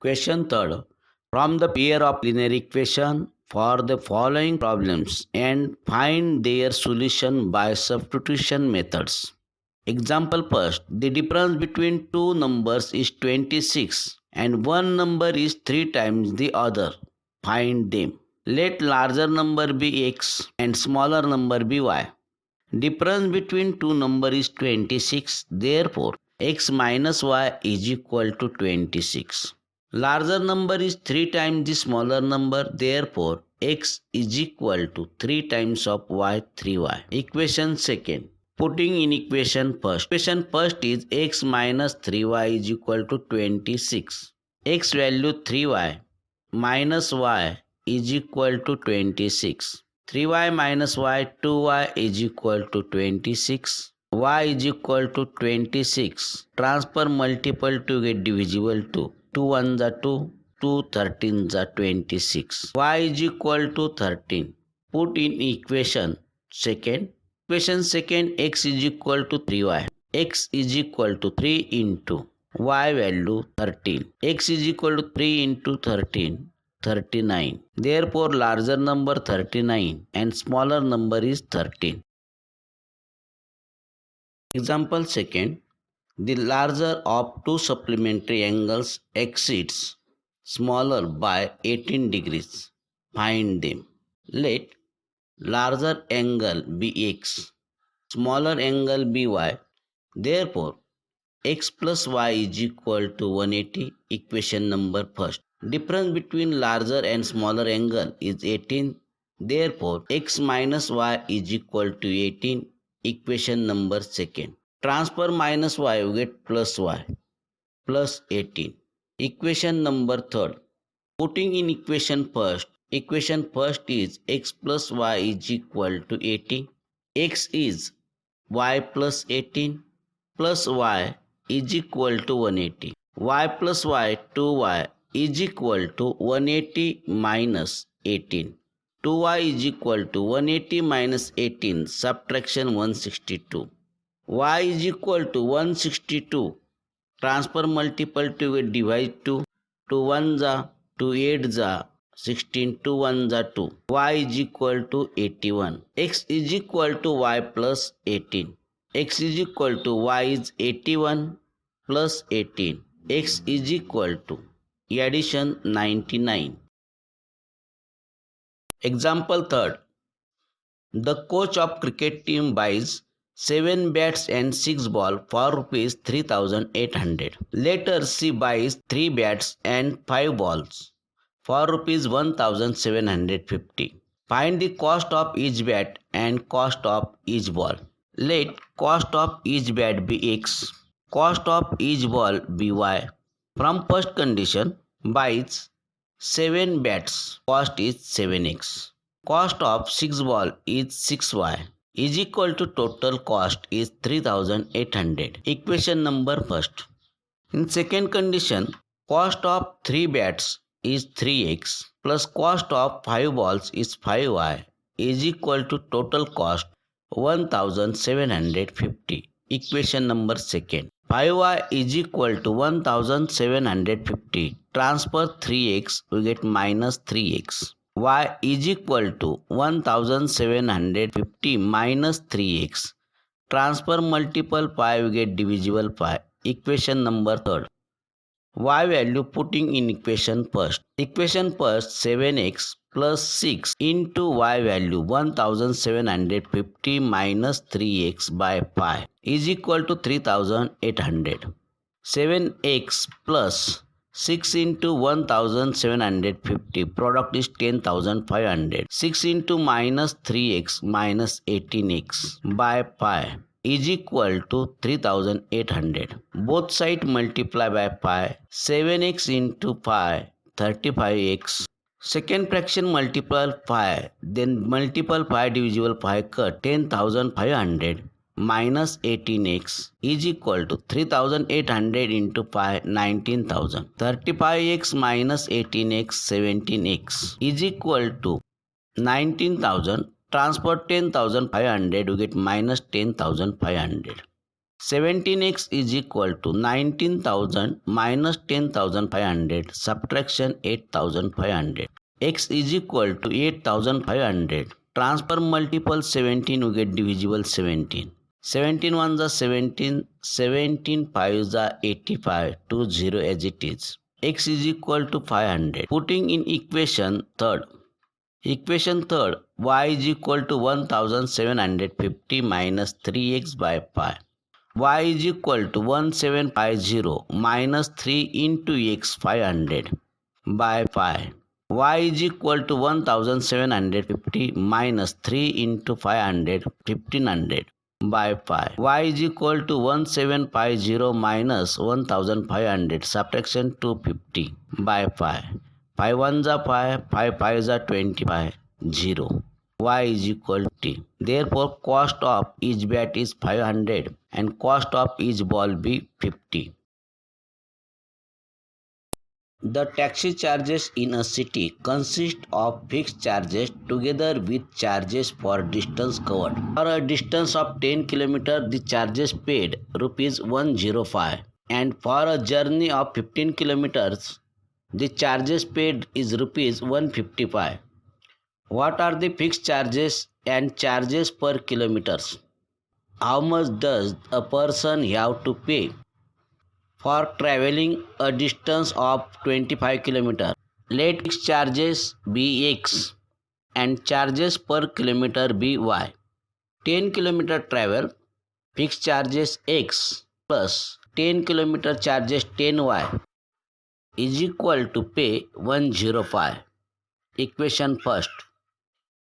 Question third. From the pair of linear equation for the following problems and find their solution by substitution methods. Example first. The difference between two numbers is 26 and one number is 3 times the other. Find them. Let larger number be x and smaller number be y. Difference between two numbers is 26. Therefore, x minus y is equal to 26. Larger number is 3 times the smaller number. Therefore, x is equal to 3 times of y, 3y. Equation second. Putting in equation first. Equation first is x minus 3y is equal to 26. X value 3y minus y is equal to 26. 3y minus y, 2y is equal to 26. Y is equal to 26. Transfer multiple to get divisible 2. 2 1s are 2. 2 13s are 26. Y is equal to 13. Put in equation second. Equation second, x is equal to 3y. X is equal to 3 into y value 13. X is equal to 3 into 13. 39. Therefore, larger number 39 and smaller number is 13. Example second. The larger of two supplementary angles exceeds smaller by 18 degrees. Find them. Let larger angle be x, smaller angle be y. Therefore, x plus y is equal to 180. Equation number first. Difference between larger and smaller angle is 18. Therefore, x minus y is equal to 18. Equation number second. Transfer minus y, we get plus y plus 18. Equation number third. Putting in equation first. Equation first is x plus y is equal to 80. X is y plus 18 plus y is equal to 180. Y plus y, 2y is equal to 180 minus 18. 2y is equal to 180 minus 18, subtraction 162. Y is equal to 162. Transfer multiple to divide 2. 2 1s are 2 8s are 16. 2 1s are 2. Y is equal to 81. X is equal to y plus 18. X is equal to y is 81 plus 18. X is equal to addition 99. Example third. The coach of cricket team buys 7 bats and 6 balls for rupees 3,800. Later she buys 3 bats and 5 balls for rupees 1,750. Find the cost of each bat and cost of each ball. Let cost of each bat be x, cost of each ball be y. From first condition, buys 7 bats, cost is 7x. Cost of 6 ball is 6y is equal to total cost is 3,800. Equation number first. In second condition, cost of 3 bats is 3x plus cost of 5 balls is 5y is equal to total cost 1,750. Equation number second. 5y is equal to 1,750. Transfer 3x, we get minus 3x. Y is equal to 1,750 minus 3x. Transfer multiple pi, we get divisible pi. Equation number third. Y value putting in equation first. Equation first, 7x plus 6 into y value 1,750 minus 3x by pi is equal to 3,800. 7x plus 6 into 1,750 product is 10,500. 6 into minus 3x minus 18x by pi is equal to 3,800. Both sides multiply by pi. 7x into pi, 35x. Second fraction multiple pi, then multiple pi divisible pi cut. 10,500 minus 18x is equal to 3,800 into pi, 19,000. 35x minus 18x, 17x is equal to 19,000. Transfer 10,500, you get minus 10,500. 17x is equal to 19,000 minus 10,500 subtraction 8,500. X is equal to 8,500. Transfer multiple 17, we get divisible 17. 17 ones are 17, 17 fives are 85, 20 as it is. X is equal to 500. Putting in equation third, y is equal to 1750 minus 3x by pi. Y is equal to 1750 minus 3 into x 500 by pi. Y is equal to 1750 minus 3 into 500 1500 by pi. Y is equal to 1750 minus 1500 subtraction 250 by pi. Pi 1s are pi, pi 5s are 25, 0. Y is equal to t. Therefore, cost of each bat is 500 and cost of each ball be 50. The taxi charges in a city consist of fixed charges together with charges for distance covered. For a distance of 10 km, the charges paid rupees 105, and for a journey of 15 km, the charges paid is rupees 155. What are the fixed charges and charges per kilometers? How much does a person have to pay for traveling a distance of 25 km? Let fixed charges be x and charges per kilometer be y. 10 km travel, fixed charges x plus 10 km charges 10y is equal to pay 105. Equation first.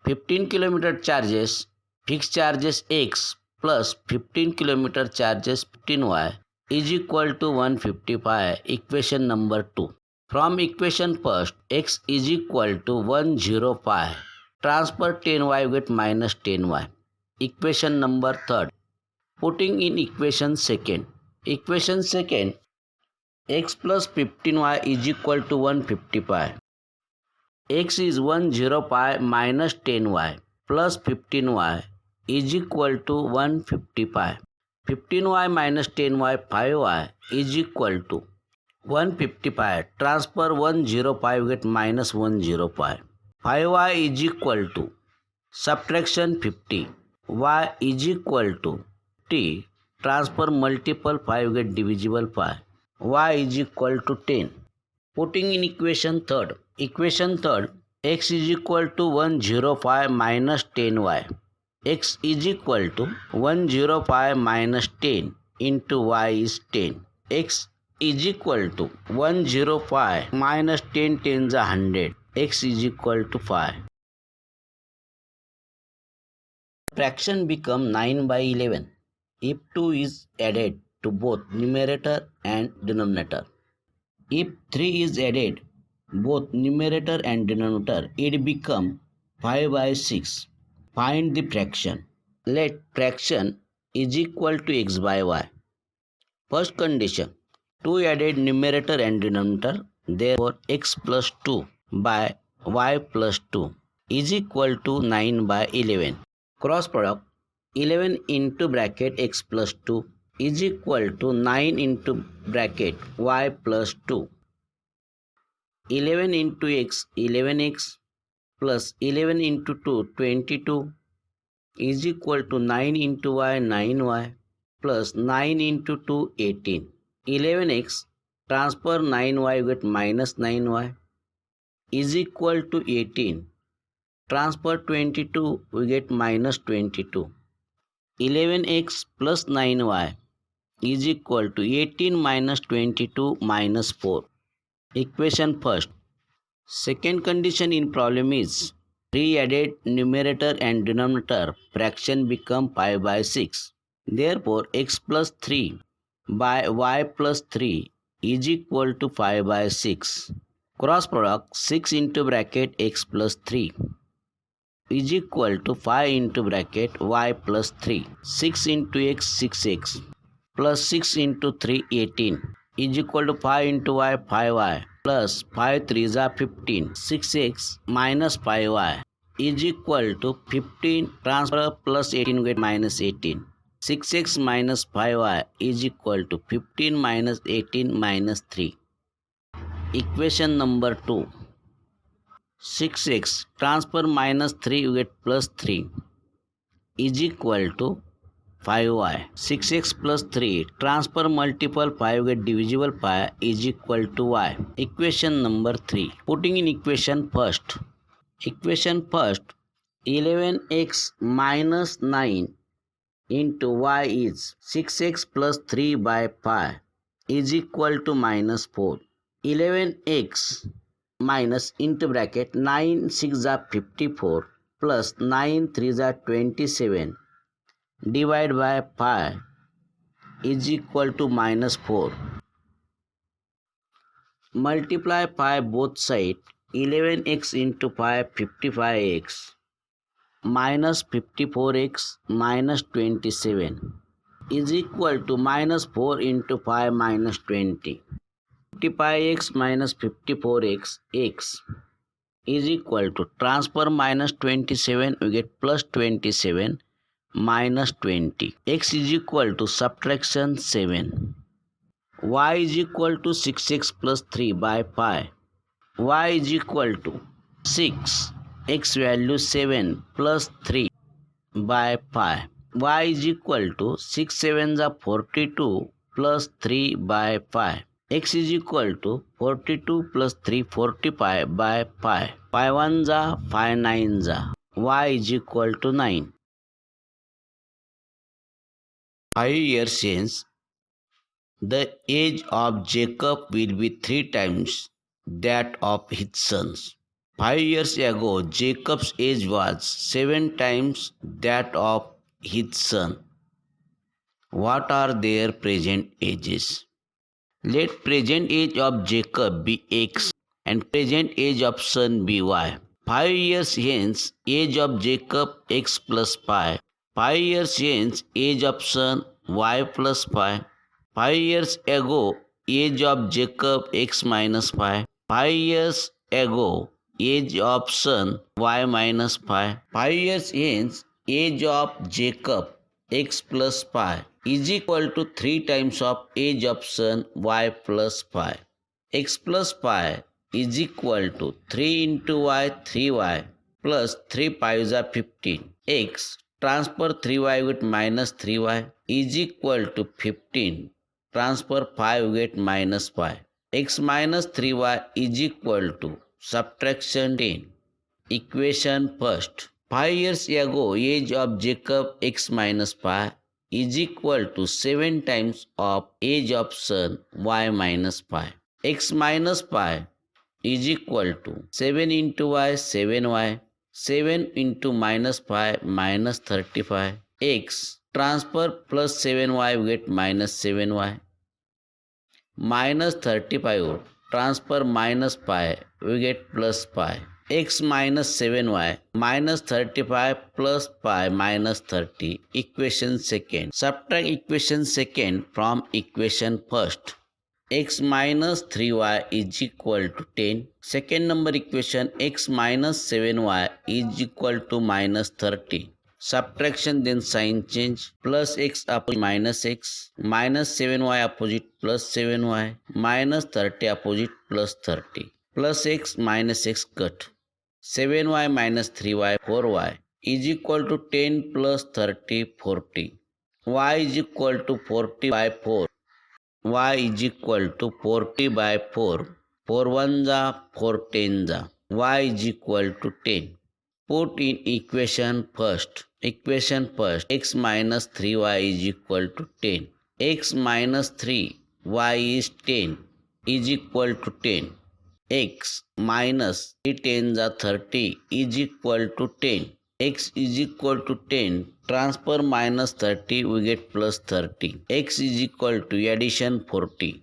15 km charges, fixed charges x plus 15 km charges 15y is equal to 155. Equation number 2. From equation first, x is equal to 105. Transfer 10y with minus 10y. Equation number 3rd. Putting in equation second. Equation second, x plus 15y is equal to 155. X is 105 minus 10y plus 15y is equal to 155. 15y minus 10y 5y is equal to 155. Transfer 105 get minus 105. 5y is equal to subtraction 50. Y is equal to t. Transfer multiple 5 get divisible 5. Y is equal to 10. Putting in equation third. Equation third, x is equal to 105 minus 10y. X is equal to 105 minus 10 into y is 10. X is equal to 105 minus 10 tens are 100. X is equal to 5. Fraction become 9 by 11 if 2 is added to both numerator and denominator. If 3 is added both numerator and denominator, it become 5 by 6. Find the fraction. Let fraction is equal to x by y. First condition, 2 added numerator and denominator, therefore x plus 2 by y plus 2 is equal to 9 by 11. Cross product, 11 into bracket x plus 2 is equal to 9 into bracket y plus 2. 11 into x 11x plus 11 into 2 22 is equal to 9 into y 9y plus 9 into 2 18. 11x transfer 9y with minus 9y is equal to 18. Transfer 22 we get minus 22. 11x plus 9y is equal to 18 minus 22 minus 4. Equation first. Second condition in problem is 3 added numerator and denominator, fraction become 5 by 6. Therefore, x plus 3 by y plus 3 is equal to 5 by 6. Cross product, 6 into bracket x plus 3 is equal to 5 into bracket y plus 3. 6 into x 6x plus 6 into 3 18 is equal to 5 into y 5y plus 5 3s are 15. 6x minus 5y is equal to 15. Transfer plus 18 get minus 18. 6x minus 5y is equal to 15 minus 18 minus 3. Equation number 2. 6x transfer minus 3 you get plus 3 is equal to 5y. 6x plus 3 transfer multiple 5 get divisible pi is equal to y. Equation number 3. Putting in equation first. Equation first, 11x minus 9 into y is 6x plus 3 by pi is equal to minus 4. 11x minus into bracket 9 6 are 54 plus 9 3 are 27 divided by pi is equal to minus 4. Multiply pi both sides. 11x into pi 55x minus 54x minus 27 is equal to minus 4 into pi minus 20. 55x minus 54x x is equal to transfer minus 27 we get plus 27 minus 20. X is equal to subtraction 7. Y is equal to 6x plus 3 by pi. Y is equal to 6. X value 7 plus 3 by pi. Y is equal to 6 7s are 42 plus 3 by pi. X is equal to 42 plus 3 40 pi by pi. Pi 1s are 5 9s are. Y is equal to 9. 5 years hence, the age of Jacob will be 3 times that of his sons. 5 years ago, Jacob's age was 7 times that of his son. What are their present ages? Let present age of Jacob be x and present age of son be y. 5 years hence, age of Jacob x plus pi. 5 years hence, age of son y plus pi. 5 years ago, age of Jacob x minus pi. 5 years ago, age of son y minus pi. 5 years hence, age of Jacob x plus pi is equal to 3 times of age of son y plus pi. X plus pi is equal to 3 into y 3y plus 3 pi is 15. X transfer 3y with minus 3y is equal to 15. Transfer 5 get minus pi. X minus 3y is equal to subtraction 10. Equation first. 5 years ago, age of Jacob x minus pi is equal to 7 times of age of son y minus pi. X minus pi is equal to 7 into y 7y. 7 into minus pi minus 35. X transfer plus 7y we get minus 7y. Minus 35 transfer minus pi we get plus pi. X minus 7y minus 35 plus pi minus 30. Equation second. Subtract equation second from equation first. X minus 3y is equal to 10. Second number equation, x minus 7y is equal to minus 30. Subtraction then sign change. Plus x opposite minus x. Minus 7y opposite plus 7y. Minus 30 opposite plus 30. Plus x minus x cut. 7y minus 3y 4y is equal to 10 plus 30 40. Y is equal to 40 by 4. Y is equal to 40 by 4. 4 1s are 4 10s are. Y is equal to 10. Put in equation first. Equation first. X minus 3y is equal to 10. X minus 3 y is 10 is equal to 10. X minus 3 10s are 30 is equal to 10. X is equal to 10. Transfer minus 30 we get plus 30. X is equal to addition 40.